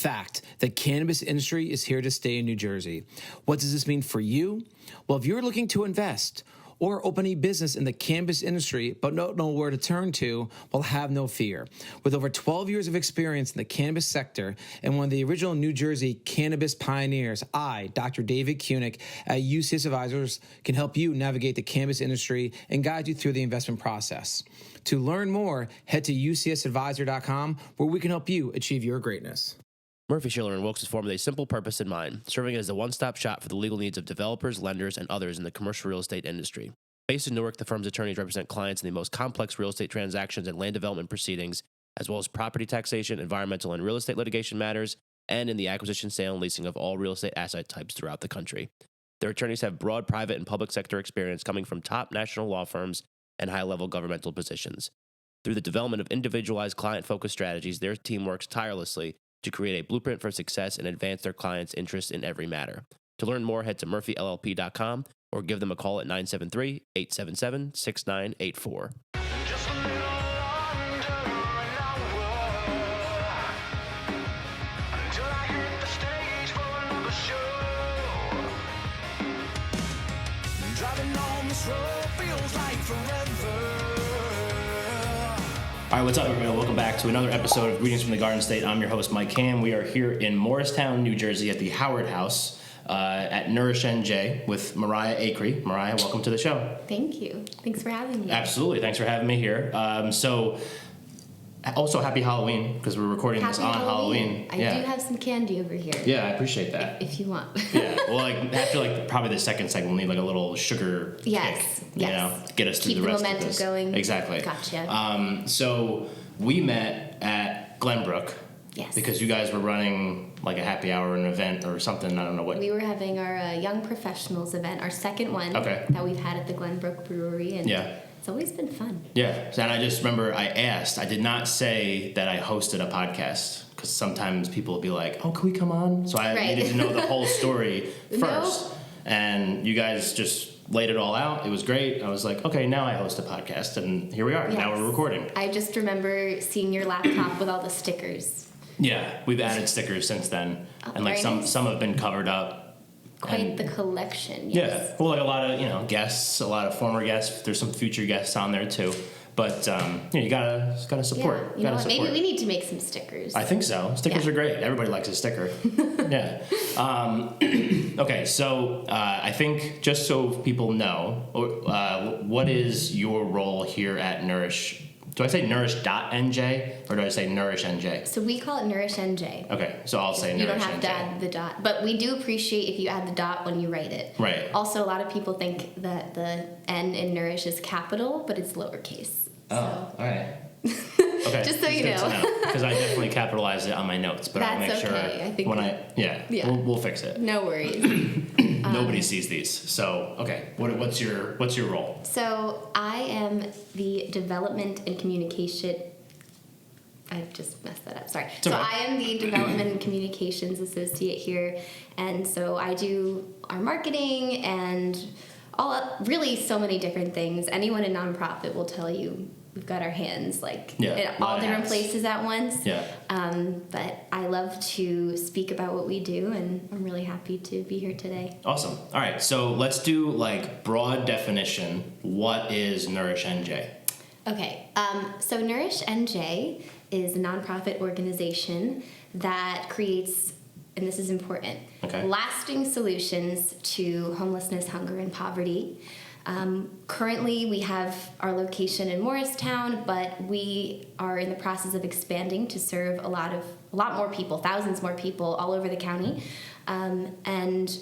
fact, the cannabis industry is here to stay in New Jersey. What does this mean for you? Well, if you're looking to invest or open a business in the cannabis industry but don't know where to turn to, well, have no fear. With over 12 years of experience in the cannabis sector and one of the original New Jersey cannabis pioneers, I, Dr. David Kunick at UCS Advisors, can help you navigate the cannabis industry and guide you through the investment process. To learn more, head to ucsadvisor.com, where we can help you achieve your greatness. Murphy, Schiller & Wilkes is formed with a simple purpose in mind, serving as the one-stop shop for the legal needs of developers, lenders, and others in the commercial real estate industry. Based in Newark, the firm's attorneys represent clients in the most complex real estate transactions and land development proceedings, as well as property taxation, environmental and real estate litigation matters, and in the acquisition, sale, and leasing of all real estate asset types throughout the country. Their attorneys have broad private and public sector experience coming from top national law firms and high-level governmental positions. Through the development of individualized client-focused strategies, their team works tirelessly to create a blueprint for success and advance their clients' interests in every matter. To learn more, head to murphyllp.com or give them a call at 973-877-6984. All right, what's up, everybody? Welcome back to another episode of Greetings from the Garden State. I'm your host, Mike Ham. We are here in Morristown, New Jersey at the Howard House at Nourish.NJ with Mariah Acree. Mariah, welcome to the show. Thank you. Thanks for having me. Absolutely. Thanks for having me here. Also, happy Halloween, because we're recording this on Halloween. I do have some candy over here. Yeah, I appreciate that. If you want. Yeah, well, after probably the second segment, we'll need a little sugar kick, yes. You know, to get us through the rest of this. Keep the momentum going. Exactly. Gotcha. So we met at Glenbrook. Yes. Because you guys were running like a happy hour, an event or something. I don't know what. We were having our Young Professionals event, our second one that we've had at the Glenbrook Brewery. And it's always been fun. Yeah. And I just remember I did not say that I hosted a podcast, because sometimes people will be like, oh, can we come on? So I needed to know the whole story first. Nope. And you guys just laid it all out. It was great. I was like, okay, now I host a podcast, and here we are. Yes. Now we're recording. I just remember seeing your laptop with all the stickers. Yeah, we've added stickers since then, and like some have been covered up. Quite the collection. Yes. Yeah, well, like a lot of guests, a lot of former guests. There's some future guests on there too, but you gotta support. Yeah, maybe we need to make some stickers. I think so. Stickers are great. Everybody likes a sticker. Yeah. Okay, so I think just so people know, what is your role here at Nourish? Do I say nourish.NJ or do I say nourish.NJ? So we call it nourish.NJ. Okay, so I'll say nourish.NJ. You don't have to add the dot. But we do appreciate if you add the dot when you write it. Right. Also, a lot of people think that the N in nourish is capital, but it's lowercase. Oh, all right. Okay. Just so you know. Because I definitely capitalized it on my notes, but I'll make sure I think we'll fix it. No worries. Nobody sees these. So, okay, what's your role? So, I am the development and communication. I just messed that up. Sorry. It's okay. So, I am the development and communications associate here, and so I do our marketing and really so many different things. Anyone in nonprofit will tell you. We've got our hands in all different places at once. Yeah. But I love to speak about what we do, and I'm really happy to be here today. Awesome. All right. So let's do broad definition. What is Nourish.NJ? Okay. So Nourish.NJ is a nonprofit organization that creates, and this is important, lasting solutions to homelessness, hunger, and poverty. Currently, we have our location in Morristown, but we are in the process of expanding to serve a lot more people, thousands more people all over the county. And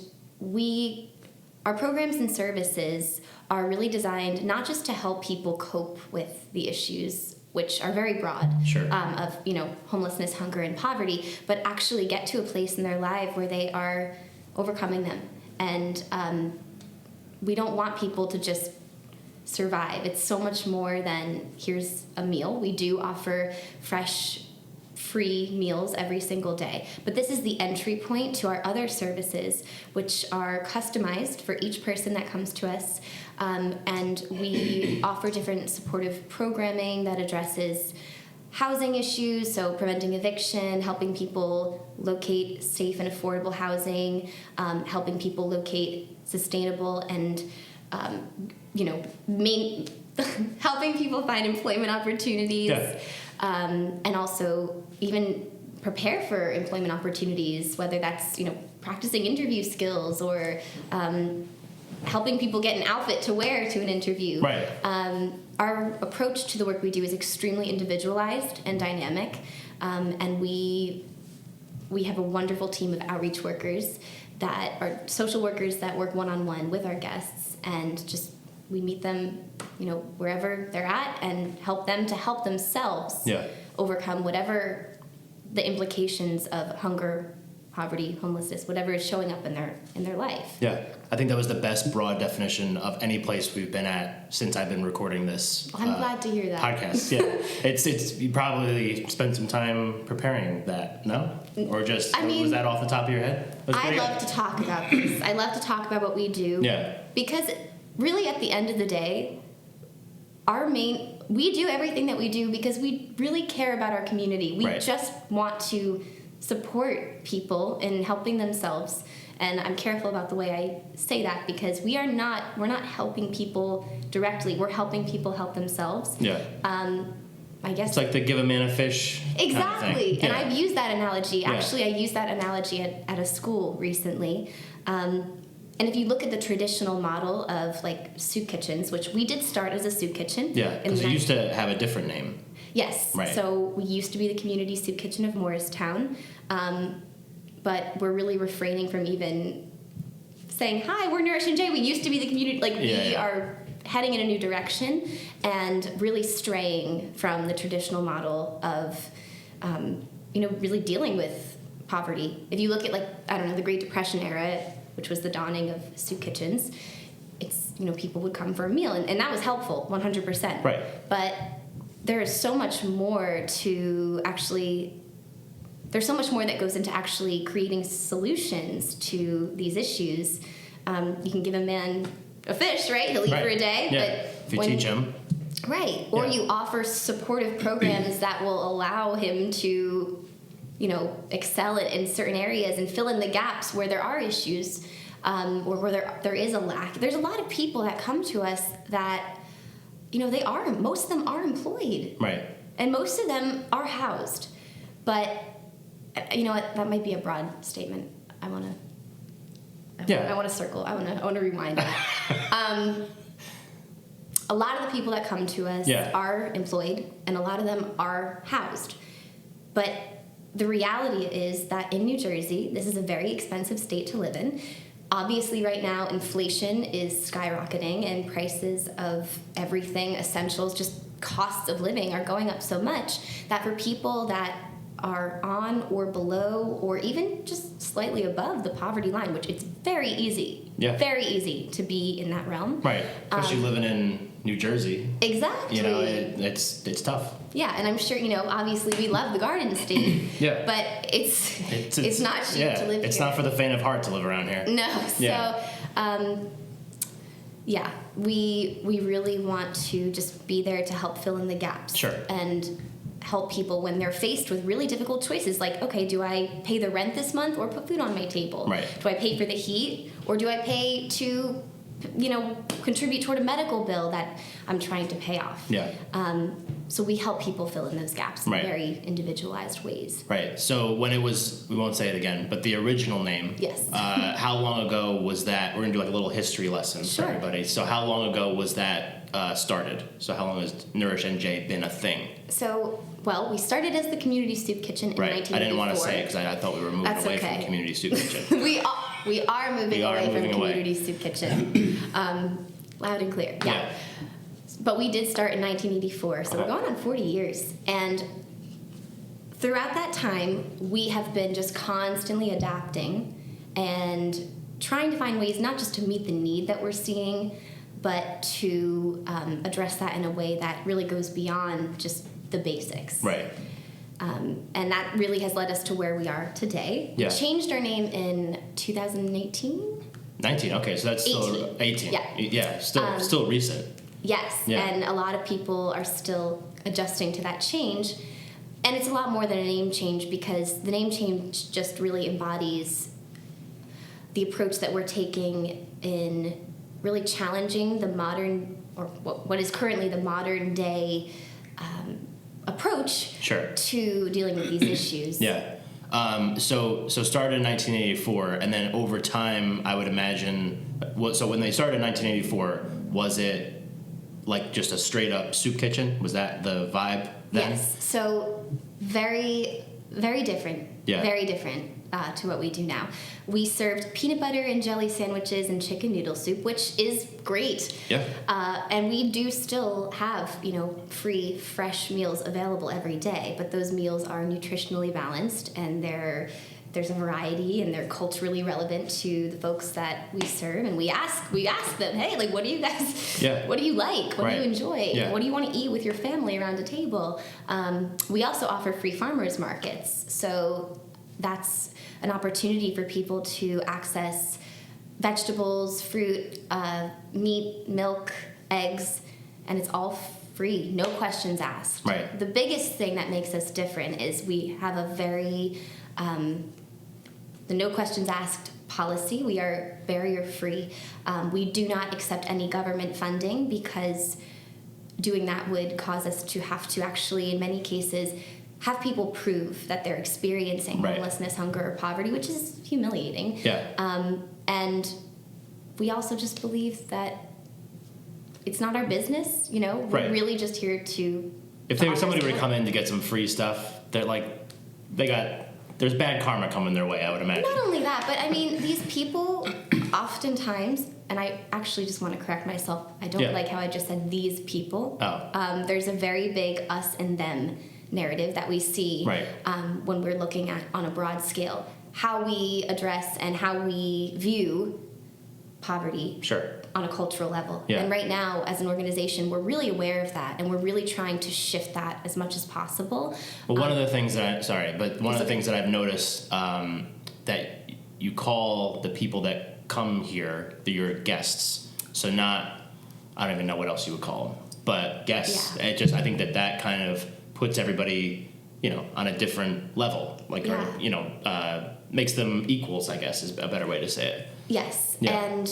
our programs and services are really designed not just to help people cope with the issues, which are very broad, of homelessness, hunger, and poverty, but actually get to a place in their life where they are overcoming them. And we don't want people to just survive. It's so much more than here's a meal. We do offer fresh, free meals every single day. But this is the entry point to our other services, which are customized for each person that comes to us. And we offer different supportive programming that addresses housing issues, so preventing eviction, helping people locate safe and affordable housing, helping people locate sustainable and, helping people find employment opportunities, and also even prepare for employment opportunities, whether that's, practicing interview skills or helping people get an outfit to wear to an interview. Right. Our approach to the work we do is extremely individualized and dynamic, and we have a wonderful team of outreach workers that are social workers that work one-on-one with our guests, and just we meet them, wherever they're at, and help them to help themselves overcome whatever the implications of hunger, poverty, homelessness, whatever is showing up in their life. Yeah, I think that was the best broad definition of any place we've been at since I've been recording this. I'm glad to hear that. Podcast. Yeah, it's you probably spent some time preparing that, no? Or just was that off the top of your head? I love to talk about this. I love to talk about what we do. Yeah. Because really, at the end of the day, we do everything that we do because we really care about our community. We just want to support people in helping themselves, and I'm careful about the way I say that because we're not helping people directly. We're helping people help themselves. Yeah. I guess it's like the give a man a fish. Exactly. Kind of thing. And I've used that analogy. Actually, I used that analogy at a school recently. And if you look at the traditional model of like soup kitchens, which we did start as a soup kitchen. Yeah, because it used to have a different name. Yes. Right. So we used to be the community soup kitchen of Morristown, but we're really refraining from even saying, "Hi, we're Nourish.NJ." We used to be the community. We are heading in a new direction and really straying from the traditional model of, really dealing with poverty. If you look at the Great Depression era, which was the dawning of soup kitchens, it's people would come for a meal, and that was helpful, 100%. Right. But there is so much more there's so much more that goes into actually creating solutions to these issues. You can give a man a fish, right? He'll eat for a day. Yeah. But if you teach him. Right. Or you offer supportive programs that will allow him to, excel in certain areas and fill in the gaps where there are issues, or where there is a lack. There's a lot of people that come to us that, most of them are employed. Right. And most of them are housed. But, that might be a broad statement. I want to circle. I want to rewind that. A lot of the people that come to us are employed, and a lot of them are housed. But the reality is that in New Jersey, this is a very expensive state to live in. Obviously, right now, inflation is skyrocketing, and prices of everything, essentials, just costs of living are going up so much that for people that are on or below or even just slightly above the poverty line, which it's very easy to be in that realm. Right, especially living in New Jersey. Exactly. It's tough. Yeah, and I'm sure, obviously we love the Garden State. But it's not cheap to live here. It's not for the faint of heart to live around here. No. So, we really want to just be there to help fill in the gaps. Sure. And help people when they're faced with really difficult choices like, okay, do I pay the rent this month or put food on my table? Right. Do I pay for the heat or do I pay to, contribute toward a medical bill that I'm trying to pay off? Yeah. So we help people fill in those gaps in very individualized ways. Right. So when it was, we won't say it again, but the original name. Yes. How long ago was that? We're going to do a little history lesson for everybody. So how long ago was that started? So how long has Nourish.NJ been a thing? So, we started as the Community Soup Kitchen in 1984. I didn't want to say it because I thought we were moving away from Community Soup Kitchen. We are moving away from Community Soup Kitchen. Loud and clear. Yeah. But we did start in 1984, so we're going on 40 years. And throughout that time, we have been just constantly adapting and trying to find ways not just to meet the need that we're seeing, but to address that in a way that really goes beyond just the basics. Right. And that really has led us to where we are today. Yeah. We changed our name in 2018. 19, okay, so that's 18. Still 18. Yeah. Yeah, still recent. Yes, Yeah. and a lot of people are still adjusting to that change. And it's a lot more than a name change, because the name change just really embodies the approach that we're taking in really challenging the modern, or what is currently the modern day approach to dealing with these issues. Yeah. So started in 1984, and then over time, I would imagine. So when they started in 1984, was it like just a straight up soup kitchen? Was that the vibe then? Yes. So very, very different. Yeah. Very different to what we do now. We served peanut butter and jelly sandwiches and chicken noodle soup, which is great. Yeah. And we do still have, free, fresh meals available every day, but those meals are nutritionally balanced, and there's a variety, and they're culturally relevant to the folks that we serve. And we ask them, hey, like, what do you guys, what do you like? What do you enjoy? Yeah. What do you want to eat with your family around a table? We also offer free farmers markets. So that's an opportunity for people to access vegetables, fruit, meat, milk, eggs, and it's all free, no questions asked. Right. The biggest thing that makes us different is we have a very the no questions asked policy. We are barrier free. We do not accept any government funding, because doing that would cause us to have to actually, in many cases, have people prove that they're experiencing homelessness, hunger, or poverty, which is humiliating. Yeah. And we also just believe that it's not our business. We're really just here to. If somebody were to come in to get some free stuff, they're like, there's bad karma coming their way, I would imagine. Not only that, but I mean, these people oftentimes, and I actually just want to correct myself, I don't like how I just said these people. Oh. There's a very big us and them narrative that we see when we're looking at, on a broad scale, how we address and how we view poverty on a cultural level. Yeah. And right now, as an organization, we're really aware of that, and we're really trying to shift that as much as possible. Well, one of the things that I've noticed that you call the people that come here your guests. So I don't even know what else you would call them, but guests. Yeah. I think that kind of puts everybody, on a different level, or makes them equals, I guess is a better way to say it. Yes. Yeah.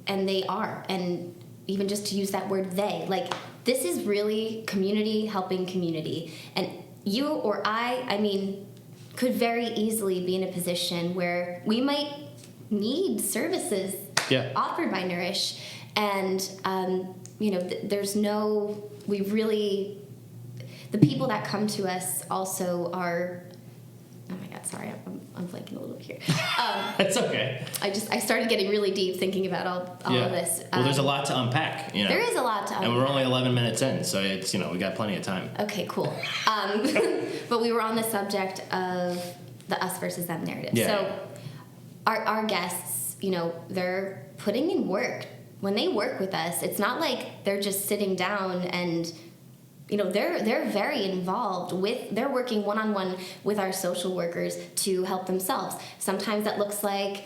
And they are, and even just to use that word they, like, this is really community helping community, and you or I mean, could very easily be in a position where we might need services offered by Nourish, and the people that come to us also are. Oh my God, sorry, I'm blanking a little bit here. It's okay. I started getting really deep thinking about all of this. Well, there's a lot to unpack. There is a lot to unpack. And we're only 11 minutes in, so it's we got plenty of time. Okay, cool. But we were on the subject of the us versus them narrative. Yeah. So our guests, they're putting in work. When they work with us, it's not like they're just sitting down and they're very involved they're working one-on-one with our social workers to help themselves. Sometimes that looks like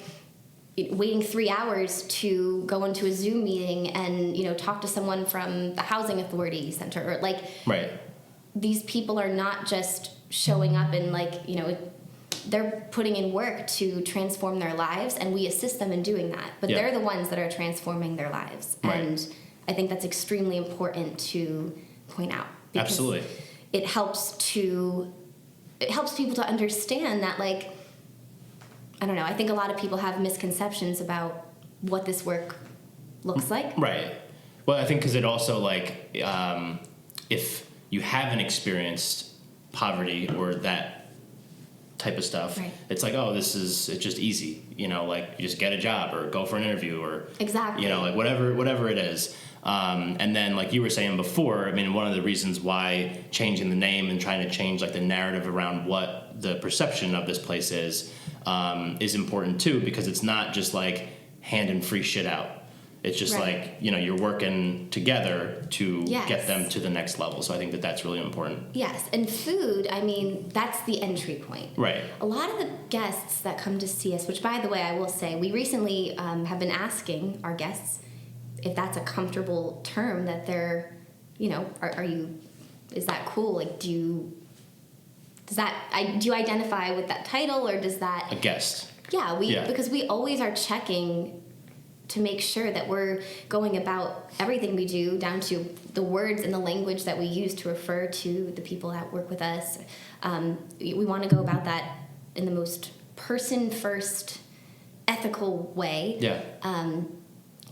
waiting 3 hours to go into a Zoom meeting and talk to someone from the housing authority center, or these people are not just showing up and they're putting in work to transform their lives, and we assist them in doing that, but they're the ones that are transforming their lives. And I think that's extremely important to point out, because absolutely it helps people to understand that, I don't know, I think a lot of people have misconceptions about what this work looks like. Right. Well, I think because it also if you haven't experienced poverty or that type of stuff, it's like, oh, it's just easy, you just get a job or go for an interview or exactly, whatever it is. And then, like you were saying before, I mean, one of the reasons why changing the name and trying to change the narrative around what the perception of this place is important too, because it's not just handing free shit out. It's just you're working together to get them to the next level. So I think that's really important. Yes, and food, I mean, that's the entry point. Right. A lot of the guests that come to see us, which by the way, I will say, we recently have been asking our guests if that's a comfortable term that they're, is that cool? Do do you identify with that title, or does that... A guest. Yeah, because we always are checking to make sure that we're going about everything we do down to the words and the language that we use to refer to the people that work with us. We want to go about that in the most person-first, ethical way. Yeah. Well,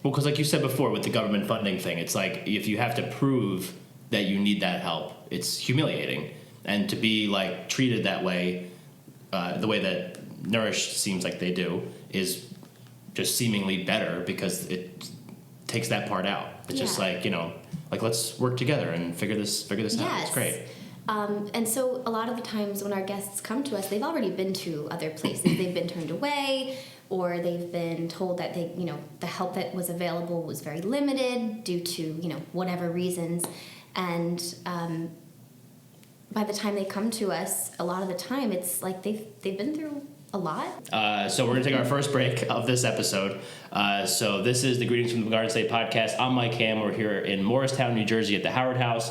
because like you said before with the government funding thing, it's like if you have to prove that you need that help, it's humiliating. And to be like treated that way, the way that Nourish seems like they do, is just seemingly better because it takes that part out. It's just like, like let's work together and figure this out. It's great. And so a lot of the times when our guests come to us, they've already been to other places. They've been turned away, or they've been told that the help that was available was very limited due to, whatever reasons. And by the time they come to us, a lot of the time it's like they've been through a lot. So we're going to take our first break of this episode. So this is the Greetings from the Garden State podcast. I'm Mike Ham. We're here in Morristown, New Jersey at the Howard House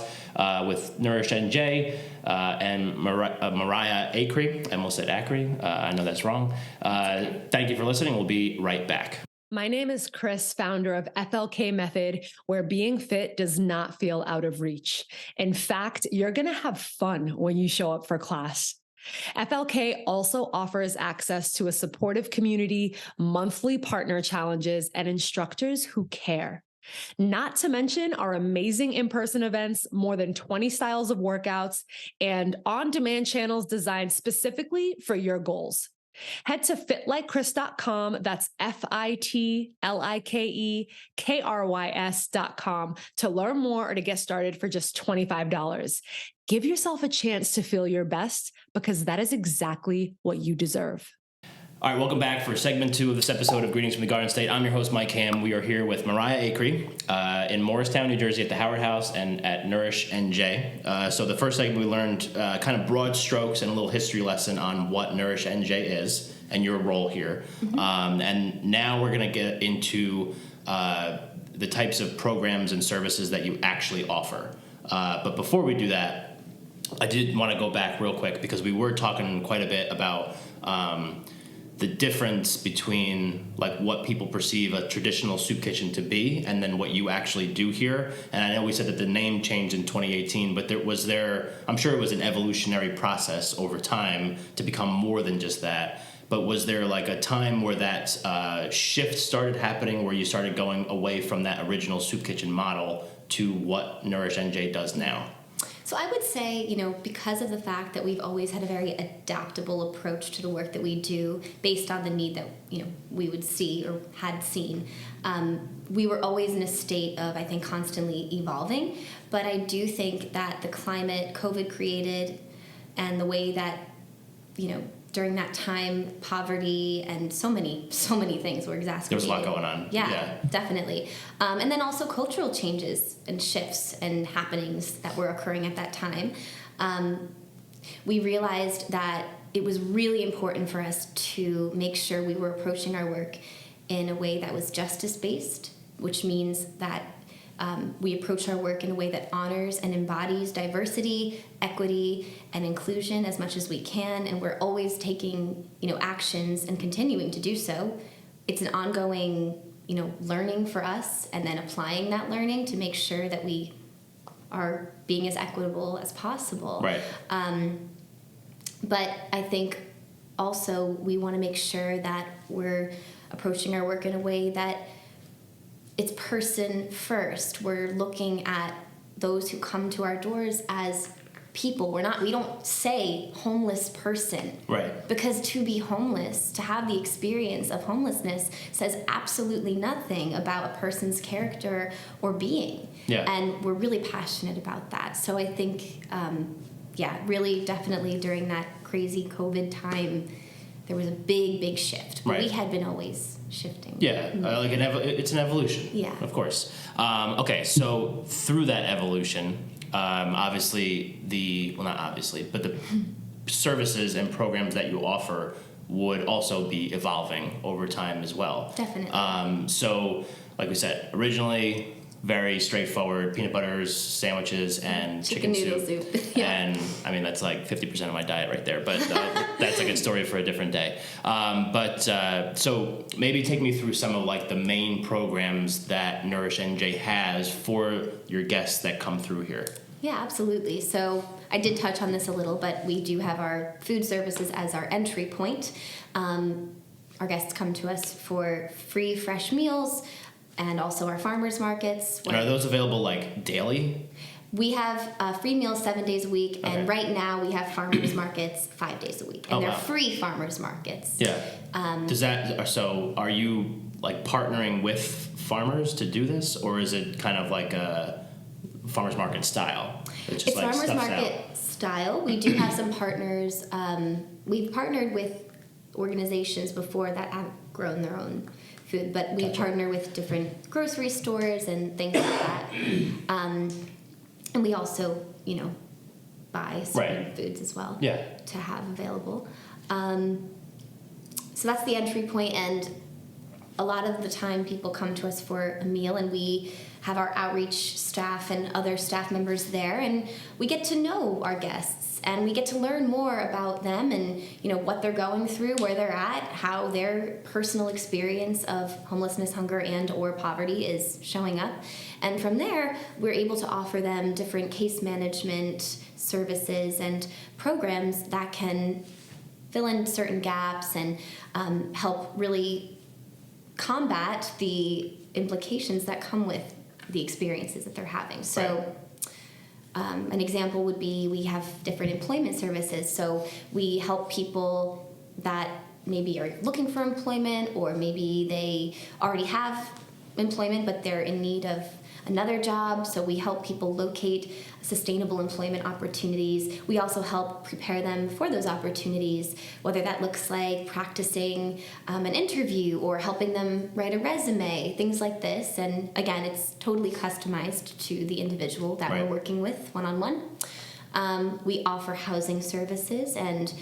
with nourish.NJ and Mariah Acree. I almost said Acree. I know that's wrong. Thank you for listening. We'll be right back. My name is Chris, founder of FLK Method, where being fit does not feel out of reach. In fact, you're going to have fun when you show up for class. FLK also offers access to a supportive community, monthly partner challenges, and instructors who care. Not to mention our amazing in-person events, more than 20 styles of workouts, and on-demand channels designed specifically for your goals. Head to fitlikechrys.com, that's FITLIKEKRYS.com to learn more or to get started for just $25. Give yourself a chance to feel your best because that is exactly what you deserve. All right, welcome back for segment 2 of this episode of Greetings from the Garden State. I'm your host, Mike Ham. We are here with Mariah Acree in Morristown, New Jersey at the Howard House and at nourish.NJ. So the first segment we learned kind of broad strokes and a little history lesson on what nourish.NJ is and your role here. Mm-hmm. And now we're going to get into the types of programs and services that you actually offer. But before we do that, I did want to go back real quick because we were talking quite a bit about the difference between like what people perceive a traditional soup kitchen to be and then what you actually do here. And I know we said that the name changed in 2018, but I'm sure it was an evolutionary process over time to become more than just that. But was there like a time where that shift started happening where you started going away from that original soup kitchen model to what nourish.NJ does now? So I would say, because of the fact that we've always had a very adaptable approach to the work that we do based on the need that, we would see or had seen, we were always in a state of, I think, constantly evolving. But I do think that the climate COVID created and the way that, during that time, poverty and so many things were exacerbated. There was a lot going on. Yeah. Definitely. And then also cultural changes and shifts and happenings that were occurring at that time. We realized that it was really important for us to make sure we were approaching our work in a way that was justice-based, which means that we approach our work in a way that honors and embodies diversity, equity, and inclusion as much as we can, and we're always taking, actions and continuing to do so. It's an ongoing, learning for us, and then applying that learning to make sure that we are being as equitable as possible. Right. But I think also we want to make sure that we're approaching our work in a way that it's person first. We're looking at those who come to our doors as people. We don't say homeless person. Right. Because to be homeless, to have the experience of homelessness says absolutely nothing about a person's character or being. Yeah. And we're really passionate about that. So I think, really definitely during that crazy COVID time, there was a big shift. But we had been always shifting. Yeah, it's an evolution. Yeah. Of course. Okay, so through that evolution, obviously but the services and programs that you offer would also be evolving over time as well. Definitely. So, like we said, originally very straightforward peanut butters, sandwiches, and chicken noodle soup. Yeah. And I mean, that's like 50% of my diet right there, but that's a good story for a different day. So maybe take me through some of like the main programs that nourish.NJ has for your guests that come through here. Yeah, absolutely. So I did touch on this a little, but we do have our food services as our entry point. Our guests come to us for free fresh meals and also our farmers markets. And are those available like daily? We have free meals 7 days a week, Okay. and right now we have farmers markets 5 days a week, and they're wow. free farmers markets. Yeah. So are you like partnering with farmers to do this, or is it kind of like a farmers market style? It's like farmers stuff's market out. style. We do have some partners. We've partnered with organizations before that have grown their own food, but we Gotcha. partner with different grocery stores and things like that. And we also, buy certain Right. foods as well Yeah. to have available. So that's the entry point, and a lot of the time people come to us for a meal, and we have our outreach staff and other staff members there, and we get to know our guests, and we get to learn more about them and what they're going through, where they're at, how their personal experience of homelessness, hunger, and or poverty is showing up. And from there, we're able to offer them different case management services and programs that can fill in certain gaps and help really combat the implications that come with the experiences that they're having. So an example would be we have different employment services. So we help people that maybe are looking for employment, or maybe they already have employment but they're in need of another job. So we help people locate sustainable employment opportunities. We also help prepare them for those opportunities, whether that looks like practicing an interview or helping them write a resume, things like this. And again, it's totally customized to the individual that we're working with one-on-one. We offer housing services, and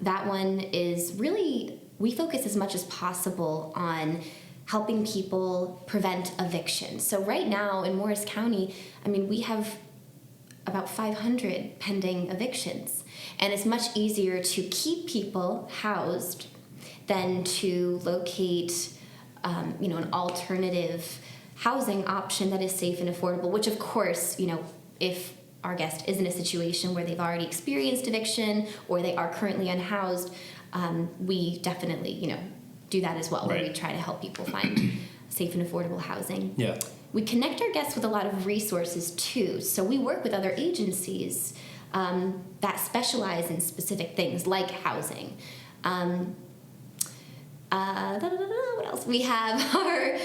that one is really, we focus as much as possible on helping people prevent eviction. So right now in Morris County, we have about 500 pending evictions. And it's much easier to keep people housed than to locate an alternative housing option that is safe and affordable, which of course, if our guest is in a situation where they've already experienced eviction or they are currently unhoused, we definitely, do that as well, where we try to help people find safe and affordable housing. Yeah. We connect our guests with a lot of resources too. So we work with other agencies that specialize in specific things like housing. What else? We have our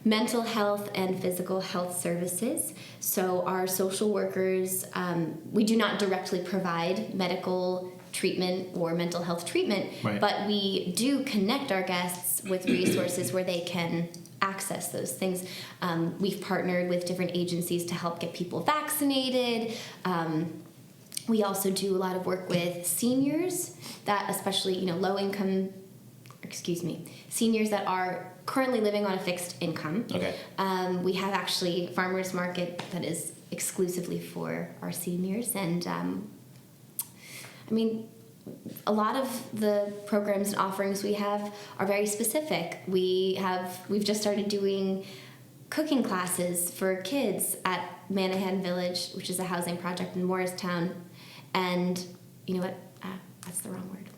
mental health and physical health services. So our social workers, we do not directly provide medical treatment or mental health treatment, but we do connect our guests with resources where they can access those things. We've partnered with different agencies to help get people vaccinated. We also do a lot of work with seniors that, especially seniors that are currently living on a fixed income. Okay. We have actually a farmers market that is exclusively for our seniors, and a lot of the programs and offerings we have are very specific. We've just started doing cooking classes for kids at Manahan Village, which is a housing project in Morristown. And you know what? That's the wrong word.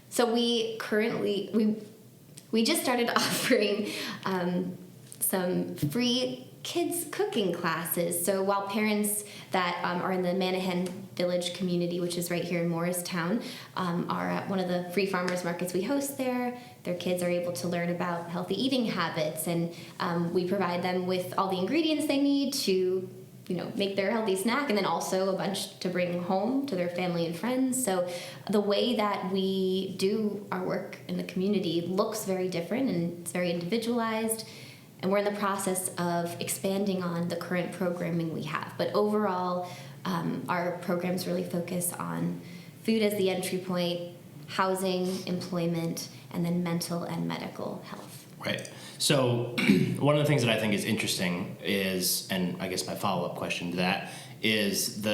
So we just started offering some free kids cooking classes. So while parents that are in the Manahan Village community, which is right here in Morristown, are at one of the free farmers markets we host there, their kids are able to learn about healthy eating habits, and we provide them with all the ingredients they need to make their healthy snack, and then also a bunch to bring home to their family and friends. So the way that we do our work in the community looks very different, and it's very individualized. And we're in the process of expanding on the current programming we have. But overall, our programs really focus on food as the entry point, housing, employment, and then mental and medical health. Right. So one of the things that I think is interesting is, and I guess my follow-up question to that is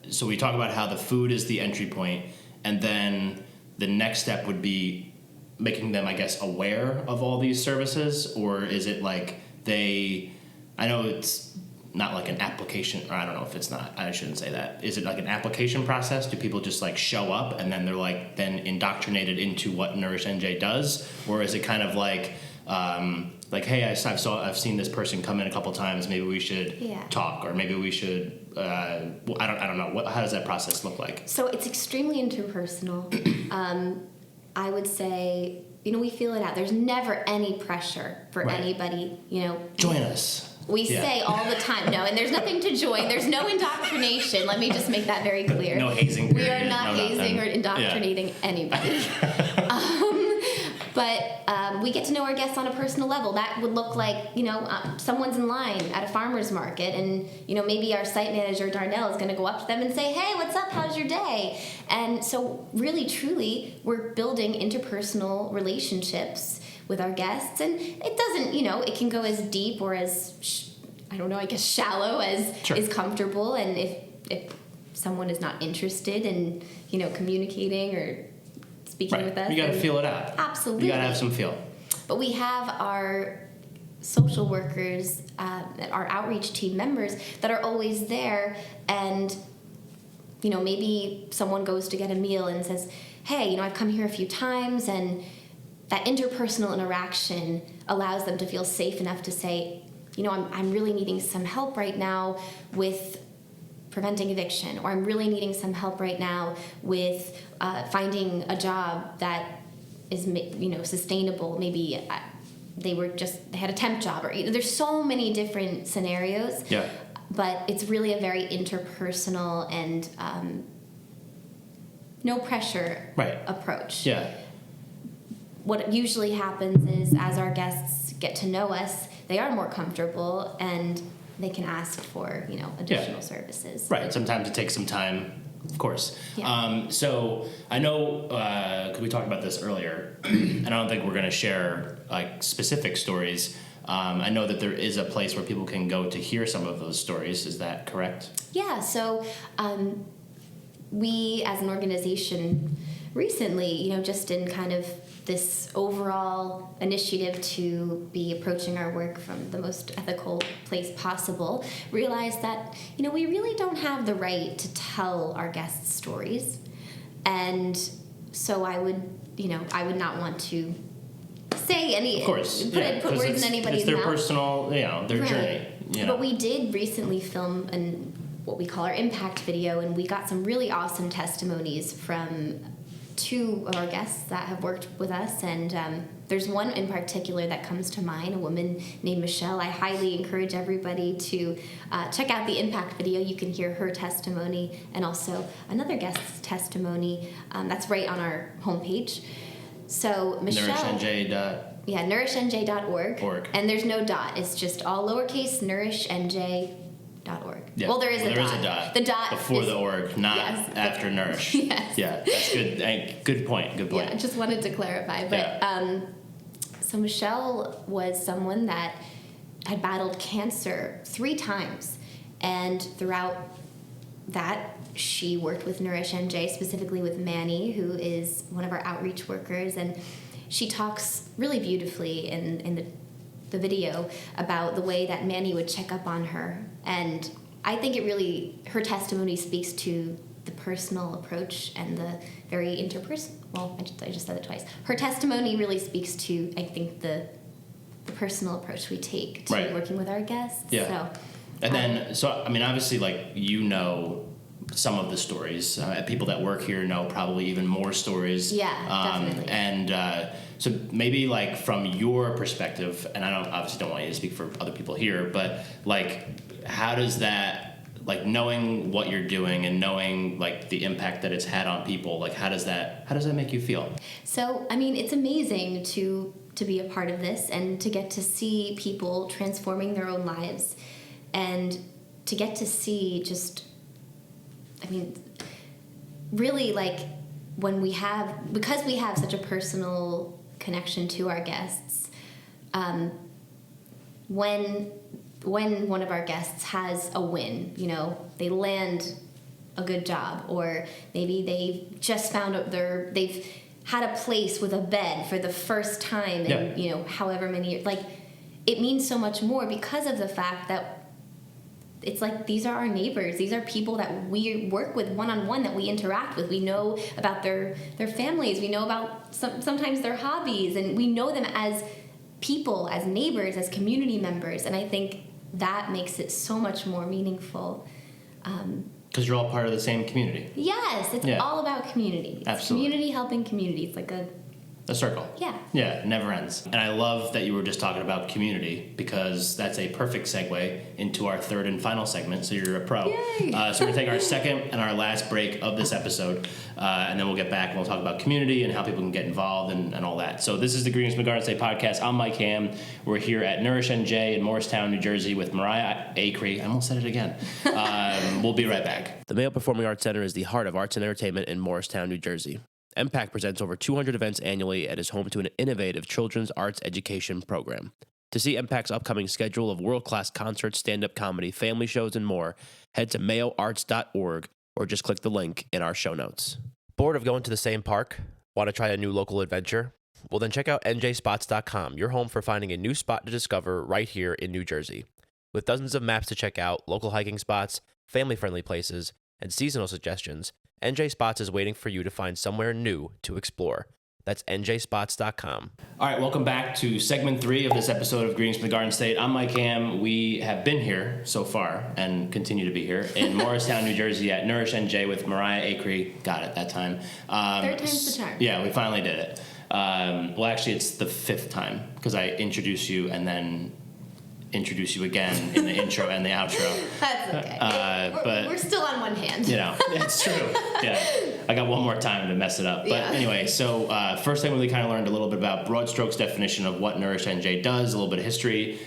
so we talk about how the food is the entry point, and then the next step would be making them, I guess, aware of all these services, or is it like I know it's not like an application, or I don't know if it's not, I shouldn't say that. Is it like an application process? Do people just like show up and then they're like then indoctrinated into what Nourish NJ does? Or is it kind of like, hey, I've seen this person come in a couple times, maybe we should talk, or maybe we should, I don't know. How does that process look like? So it's extremely interpersonal. I would say, we feel it out. There's never any pressure for anybody, Join us. We say all the time, no, and there's nothing to join. There's no indoctrination. Let me just make that very clear. No hazing period. We are not hazing or indoctrinating anybody. But we get to know our guests on a personal level. That would look like, someone's in line at a farmer's market, and, maybe our site manager, Darnell, is going to go up to them and say, hey, what's up? How's your day? And so really, truly, we're building interpersonal relationships with our guests, and it doesn't, it can go as deep or as, shallow as is comfortable. And if someone is not interested in, kita or speaking with us, you got to feel it out. Absolutely, you got to have some feel. But we have our social workers, our outreach team members that are always there, and maybe someone goes to get a meal and says, hey, I've come here a few times, and that interpersonal interaction allows them to feel safe enough to say, I'm really needing some help right now with preventing eviction, or I'm really needing some help right now with finding a job that is, sustainable. Maybe they had a temp job, or there's so many different scenarios. Yeah. But it's really a very interpersonal and no pressure approach. Yeah. What usually happens is, as our guests get to know us, they are more comfortable and they can ask for, additional services. Right. Sometimes it takes some time, of course. Yeah. So I know, because we talked about this earlier, and I don't think we're going to share like specific stories. I know that there is a place where people can go to hear some of those stories. Is that correct? Yeah. So we, as an organization, recently, just in kind of this overall initiative to be approaching our work from the most ethical place possible, realized that, we really don't have the right to tell our guests stories. And so I would not want to say any, of course, put words in anybody's mouth. It's their personal, their journey. But we did recently film what we call our impact video, and we got some really awesome testimonies from 2 of our guests that have worked with us, and there's one in particular that comes to mind, a woman named Michelle. I highly encourage everybody to check out the impact video. You can hear her testimony and also another guest's testimony. That's right on our homepage. So Michelle, nourish.NJ.org. And there's no dot. It's just all lowercase nourish.NJ.org. Yeah. Well, there is a dot. The dot before the org, not after nourish. Yes. Yeah, that's good. Good point. Yeah, I just wanted to clarify. But so Michelle was someone that had battled cancer 3 times, and throughout that, she worked with Nourish NJ, specifically with Manny, who is one of our outreach workers, and she talks really beautifully in the video about the way that Manny would check up on her. And I think her testimony speaks to the personal approach and the very interpersonal, well, I just said it twice. Her testimony really speaks to, I think, the personal approach we take to working with our guests. Yeah. Obviously, some of the stories. People that work here know probably even more stories. Yeah, definitely. And so maybe from your perspective, and I obviously don't want you to speak for other people here, but how does that, knowing what you're doing and knowing the impact that it's had on people, how does that make you feel? So, it's amazing to be a part of this and to get to see people transforming their own lives, and to get to see really because we have such a personal connection to our guests, when one of our guests has a win, they land a good job, or maybe they've just found they've had a place with a bed for the first time in however many years, like, it means so much more because of the fact that it's like these are our neighbors. These are people that we work with one-on-one, that we interact with. We know about their families. We know about sometimes their hobbies, and we know them as people, as neighbors, as community members. And I think that makes it so much more meaningful. Because you're all part of the same community. Yes, it's all about community. It's Absolutely. Community helping community. It's like a circle. Yeah. Yeah, it never ends. And I love that you were just talking about community, because that's a perfect segue into our third and final segment. So you're a pro. Yay. So we're going to take our second and our last break of this episode, and then we'll get back and we'll talk about community and how people can get involved and all that. So this is the Greetings from the Garden State podcast. I'm Mike Ham. We're here at Nourish.NJ in Morristown, New Jersey with Mariah Acree. I almost said it again. We'll be right back. The Mayo Performing Arts Center is the heart of arts and entertainment in Morristown, New Jersey. MPAC presents over 200 events annually and is home to an innovative children's arts education program. To see MPAC's upcoming schedule of world-class concerts, stand-up comedy, family shows, and more, head to mayoarts.org or just click the link in our show notes. Bored of going to the same park? Want to try a new local adventure? Well, then check out NJspots.com, your home for finding a new spot to discover right here in New Jersey. With dozens of maps to check out, local hiking spots, family-friendly places, and seasonal suggestions, NJspots is waiting for you to find somewhere new to explore. That's NJspots.com. All right, welcome back to segment 3 of this episode of Greetings from the Garden State. I'm Mike Ham. We have been here so far and continue to be here in Morristown, New Jersey at Nourish.NJ with Mariah Acree. Got it that time. Third time's the charm. Yeah, we finally did it. Well, actually, it's the 5th time because I introduced you and then introduce you again in the intro and the outro. That's okay. But we're still on one hand. It's true. Yeah, I got one more time to mess it up. But anyway, so first segment we kind of learned a little bit about broad strokes definition of what Nourish.NJ does, a little bit of history.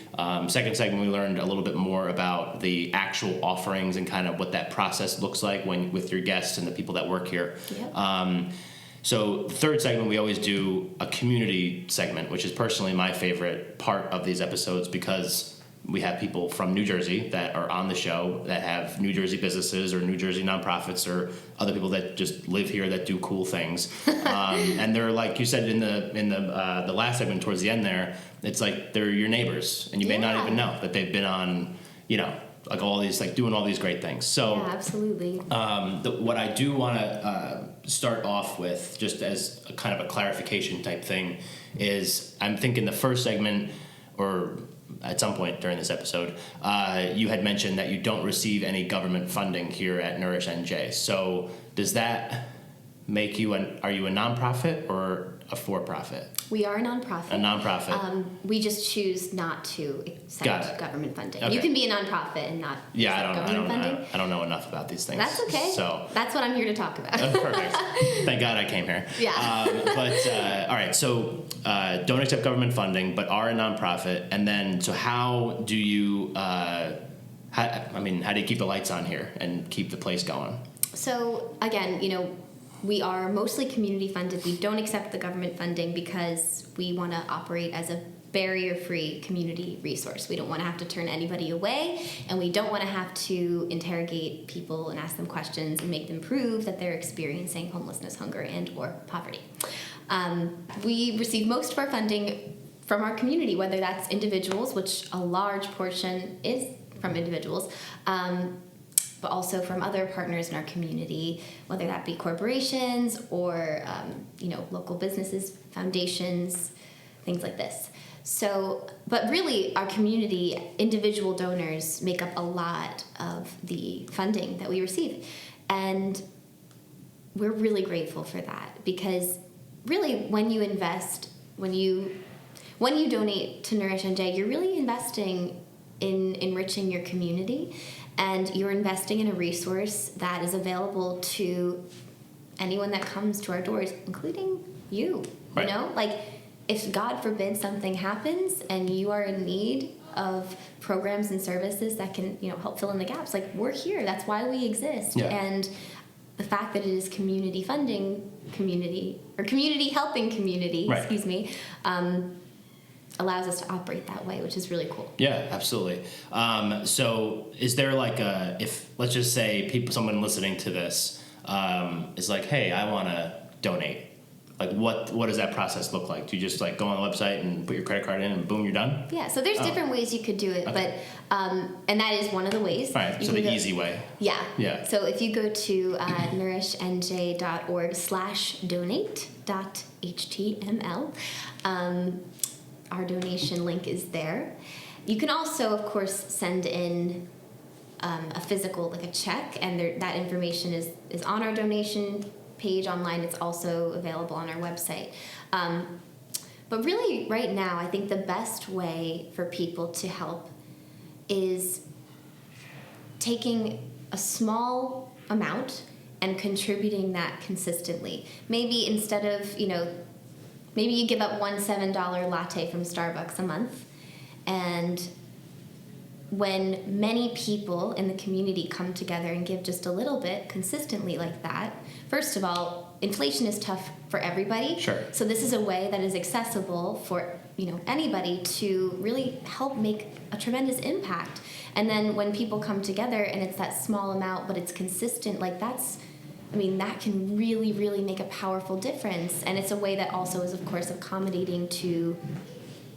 Second segment we learned a little bit more about the actual offerings and kind of what that process looks like with your guests and the people that work here. Yep. So the third segment, we always do a community segment, which is personally my favorite part of these episodes because we have people from New Jersey that are on the show that have New Jersey businesses or New Jersey nonprofits or other people that just live here that do cool things. And they're, like you said in the last segment towards the end there, it's like they're your neighbors and you may not even know that they've been on, like all these, like doing all these great things. So yeah, absolutely. What I do want to start off with, just as a kind of a clarification type thing, is I'm thinking the first segment, or at some point during this episode, you had mentioned that you don't receive any government funding here at Nourish.NJ. So does that make you are you a nonprofit or a for-profit? We are a nonprofit. A nonprofit. We just choose not to accept government funding. Okay. You can be a nonprofit and not accept government funding. I don't know enough about these things. That's okay. So that's what I'm here to talk about. Perfect. Thank God I came here. Yeah. All right. So don't accept government funding, but are a nonprofit. And then, so how do you? How do you keep the lights on here and keep the place going? So again, we are mostly community funded. We don't accept the government funding because we want to operate as a barrier-free community resource. We don't want to have to turn anybody away, and we don't want to have to interrogate people and ask them questions and make them prove that they're experiencing homelessness, hunger, and or poverty. We receive most of our funding from our community, whether that's individuals, which a large portion is from individuals, but also from other partners in our community, whether that be corporations or local businesses, foundations, things like this. So, but really our community, individual donors make up a lot of the funding that we receive. And we're really grateful for that because really when you invest, when you donate to Nourish.NJ, you're really investing in enriching your community. And you're investing in a resource that is available to anyone that comes to our doors, including you. Right. Like if God forbid something happens and you are in need of programs and services that can, help fill in the gaps, like we're here. That's why we exist. Yeah. And the fact that it is community funding community or community helping community, right. excuse me, allows us to operate that way, which is really cool. Yeah, absolutely. So is there like if let's just say someone listening to this is like, hey, I want to donate. Like what does that process look like? Do you just like go on the website and put your credit card in and boom, you're done? Yeah, so there's different ways you could do it, Okay. but and that is one of the ways. Right, so the easy way. Yeah. Yeah. So if you go to nourishnj.org/donate.html, our donation link is there. You can also, of course, send in a physical, like a check, and that information is on our donation page online. It's also available on our website. But really, right now, I think the best way for people to help is taking a small amount and contributing that consistently. Maybe instead of, maybe you give up one $7 latte from Starbucks a month, and when many people in the community come together and give just a little bit consistently like that, first of all, inflation is tough for everybody. Sure. So this is a way that is accessible for anybody to really help make a tremendous impact. And then when people come together and it's that small amount, but it's consistent, like that can really, really make a powerful difference. And it's a way that also is, of course, accommodating to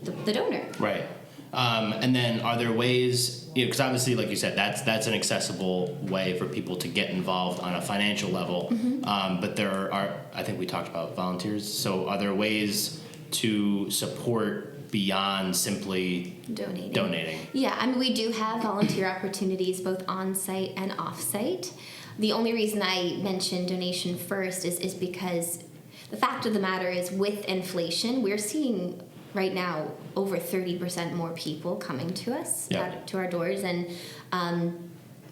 the donor. Right. And then are there ways, because obviously, like you said, that's an accessible way for people to get involved on a financial level. Mm-hmm. But there are, I think we talked about volunteers. So are there ways to support beyond simply donating? Yeah, we do have volunteer opportunities both on-site and off-site. The only reason I mentioned donation first is because the fact of the matter is, with inflation, we're seeing right now over 30% more people coming to us, to our doors, and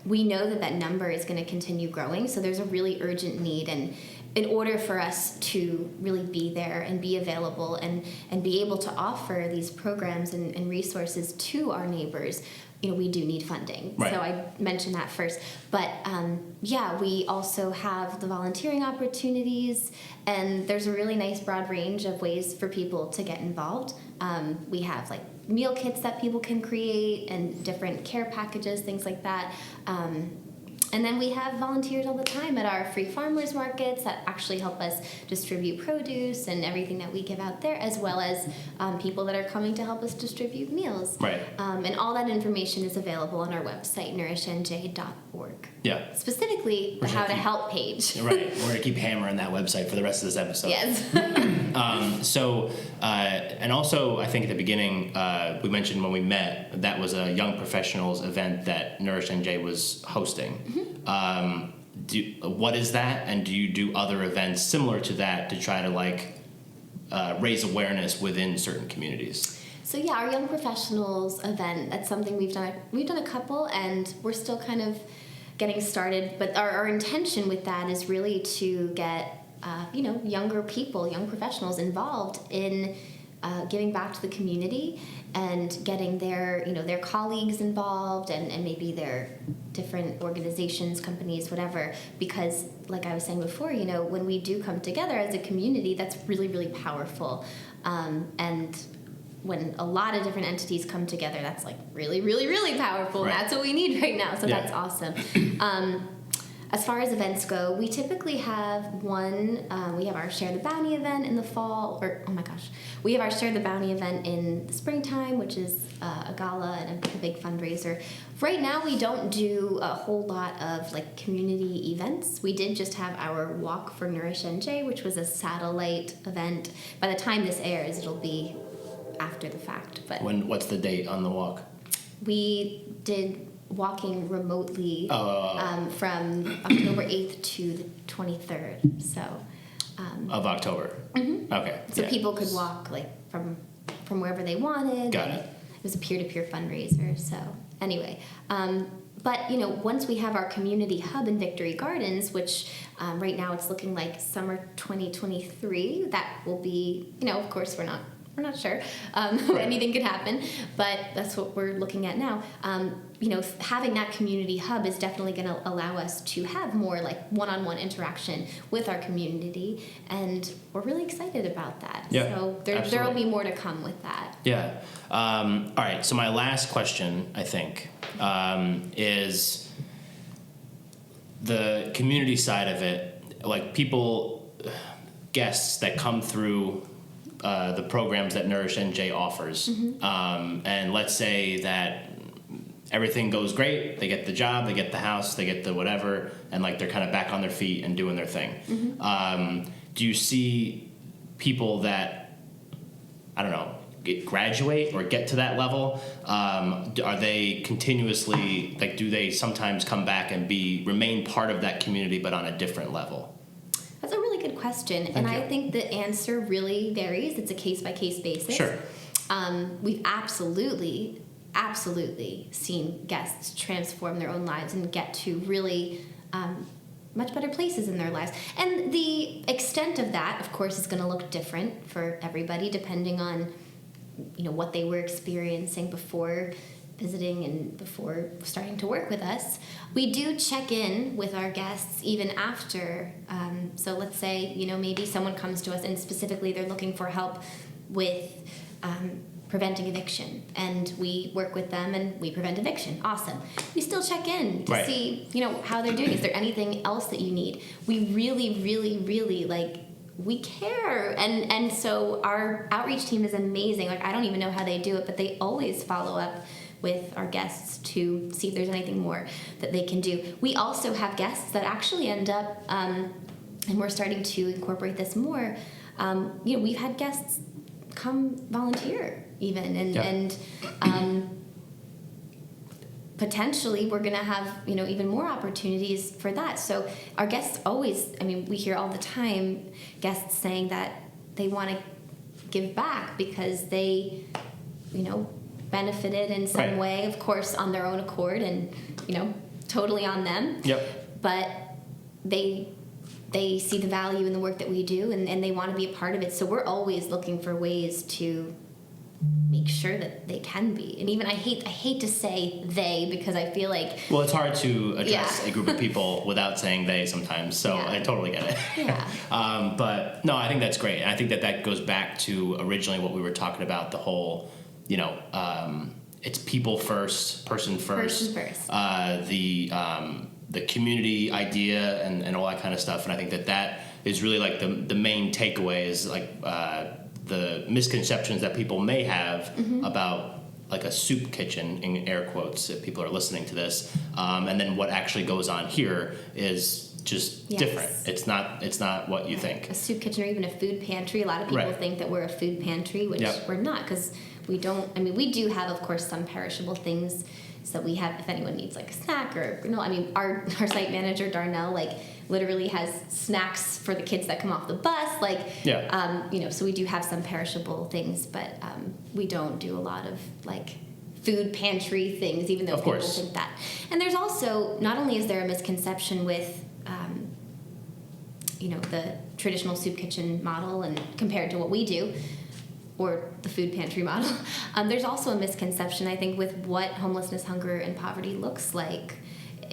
we know that number is going to continue growing, so there's a really urgent need. And in order for us to really be there and be available and be able to offer these programs and resources to our neighbors, we do need funding. Right. So I mentioned that first. But we also have the volunteering opportunities, and there's a really nice broad range of ways for people to get involved. We have like meal kits that people can create and different care packages, things like that. And then we have volunteers all the time at our free farmers markets that actually help us distribute produce and everything that we give out there, as well as people that are coming to help us distribute meals. Right. And all that information is available on our website, nourish.NJ.org. Yeah. Specifically, the How to Help page. Right. We're going to keep hammering that website for the rest of this episode. Yes. And also, I think at the beginning, we mentioned when we met, that was a young professionals event that Nourish.NJ was hosting. Mm-hmm. What is that? And do you do other events similar to that to try to raise awareness within certain communities? So yeah, our young professionals event, that's something we've done. We've done a couple, and we're still kind of getting started. But our intention with that is really to get younger people, young professionals involved in giving back to the community and getting their colleagues involved and maybe their different organizations, companies, whatever. Because like I was saying before, when we do come together as a community, that's really, really powerful. And when a lot of different entities come together, that's like really, really, really powerful. Right. And that's what we need right now. So that's awesome. As far as events go, we typically have we have our Share the Bounty event in the fall, we have our Share the Bounty event in the springtime, which is a gala and a big fundraiser. Right now, we don't do a whole lot of community events. We did just have our Walk for Nourish.NJ, which was a satellite event. By the time this airs, it'll be after the fact. But What's the date on the walk? We did walking remotely from October 8th to the 23rd. So of October. Mm-hmm. Okay. So people could walk from wherever they wanted. Got it. It was a peer-to-peer fundraiser. So anyway, but once we have our community hub in Victory Gardens, which right now it's looking like summer 2023, that will be, of course we're not we're not sure. Anything could happen, but that's what we're looking at now. Having that community hub is definitely going to allow us to have more like one-on-one interaction with our community, and we're really excited about that. Yeah, so there will be more to come with that. Yeah. All right. So my last question, I think, is the community side of it. Like guests that come through the programs that nourish.NJ offers, and let's say that everything goes great, they get the job, they get the house, they get the whatever, and like they're kind of back on their feet and doing their thing. Do you see people that, I don't know, graduate or get to that level? Are they continuously, like, do they sometimes come back and remain part of that community but on a different level? That's a really good question, and I think the answer really varies. It's a case-by-case basis. Sure. We've absolutely seen guests transform their own lives and get to really much better places in their lives. And the extent of that, of course, is going to look different for everybody depending on what they were experiencing before visiting and before starting to work with us. We do check in with our guests even after. So let's say, maybe someone comes to us and specifically they're looking for help with preventing eviction, and we work with them and we prevent eviction. Awesome. We still check in to see, how they're doing. Is there anything else that you need? We really, really, really we care. And so our outreach team is amazing. I don't even know how they do it, but they always follow up with our guests to see if there's anything more that they can do. We also have guests that actually end up, and we're starting to incorporate this more. We've had guests come volunteer even, and potentially we're going to have even more opportunities for that. So our guests always, we hear all the time guests saying that they want to give back because they benefited in some way, of course on their own accord, and totally on them. But they see the value in the work that we do, and they want to be a part of it. So we're always looking for ways to make sure that they can be. And even I hate to say they, because I feel like, well, it's hard to address a group of people without saying they sometimes, so I totally get it. But no, I think that's great, and I think that goes back to originally what we were talking about, the whole it's people first, person first. The community idea and all that kind of stuff. And I think that is really like the main takeaway is like the misconceptions that people may have about like a soup kitchen, in air quotes, if people are listening to this. And then what actually goes on here is just different. It's not what you think. A soup kitchen or even a food pantry. A lot of people think that we're a food pantry, which we're not, because we don't. We do have, of course, some perishable things. So we have, if anyone needs like a snack or our site manager Darnell literally has snacks for the kids that come off the bus. So we do have some perishable things, but we don't do a lot of food pantry things, even though people think that. And there's also, not only is there a misconception with the traditional soup kitchen model and compared to what we do, or the food pantry model, there's also a misconception, I think, with what homelessness, hunger, and poverty looks like.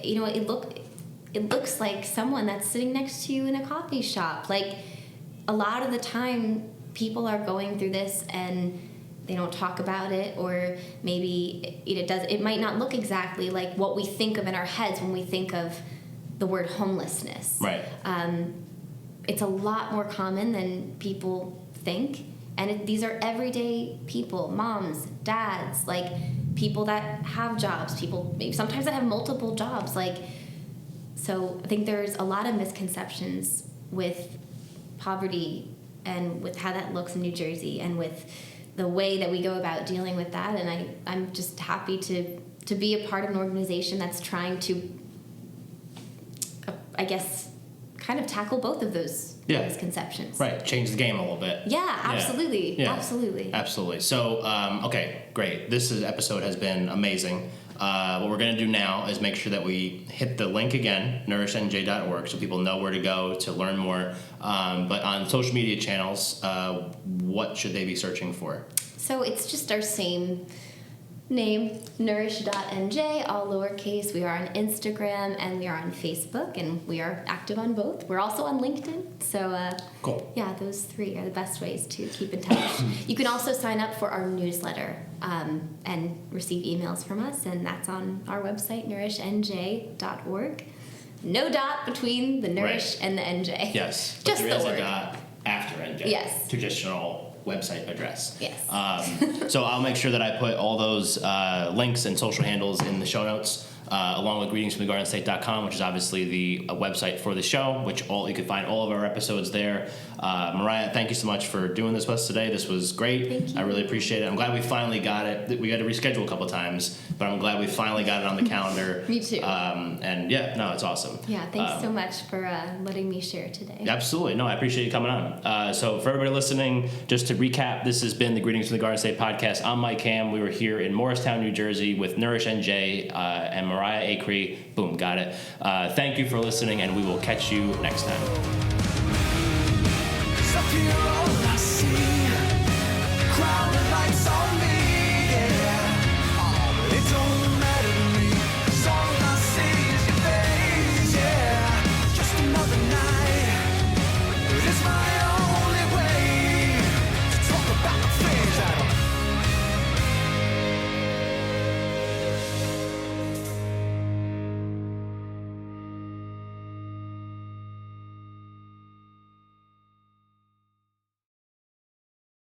It looks like someone that's sitting next to you in a coffee shop. A lot of the time, people are going through this and they don't talk about it, or maybe it might not look exactly like what we think of in our heads when we think of the word homelessness. Right. It's a lot more common than people think. And these are everyday people, moms, dads, people that have jobs, people maybe sometimes that have multiple jobs. So I think there's a lot of misconceptions with poverty and with how that looks in New Jersey and with the way that we go about dealing with that. And I'm just happy to be a part of an organization that's trying to, kind of tackle both of those misconceptions. Right. Change the game a little bit. Yeah, absolutely. Yeah. Absolutely. Absolutely. So, okay, great. This episode has been amazing. what we're going to do now is make sure that we hit the link again, nourish.NJ.org, so people know where to go to learn more. But on social media channels, what should they be searching for? So it's just our same name, nourish.NJ, all lowercase. We are on Instagram and we are on Facebook, and we are active on both. We're also on LinkedIn. So cool. Yeah, those three are the best ways to keep in touch. You can also sign up for our newsletter and receive emails from us, and that's on our website, nourish.NJ.org. No dot between the nourish and the NJ. Yes, just there is the word. a dot after NJ. Yes. Traditional website address. Yes. So I'll make sure that I put all those links and social handles in the show notes, along with greetingsfromthegardenState.com, which is obviously the website for the show, which you can find all of our episodes there. Mariah, thank you so much for doing this with us today. This was great. Thank you. I really appreciate it. I'm glad we finally got it. We had to reschedule a couple times, but I'm glad we finally got it on the calendar. Me too. And yeah, no, it's awesome. Yeah, thanks so much for letting me share today. Absolutely. No, I appreciate you coming on. So for everybody listening, just to recap, this has been the Greetings from the Garden State podcast. I'm Mike Ham. We were here in Morristown, New Jersey with Nourish NJ and Mariah Acree. Boom, got it. Thank you for listening, and we will catch you next time.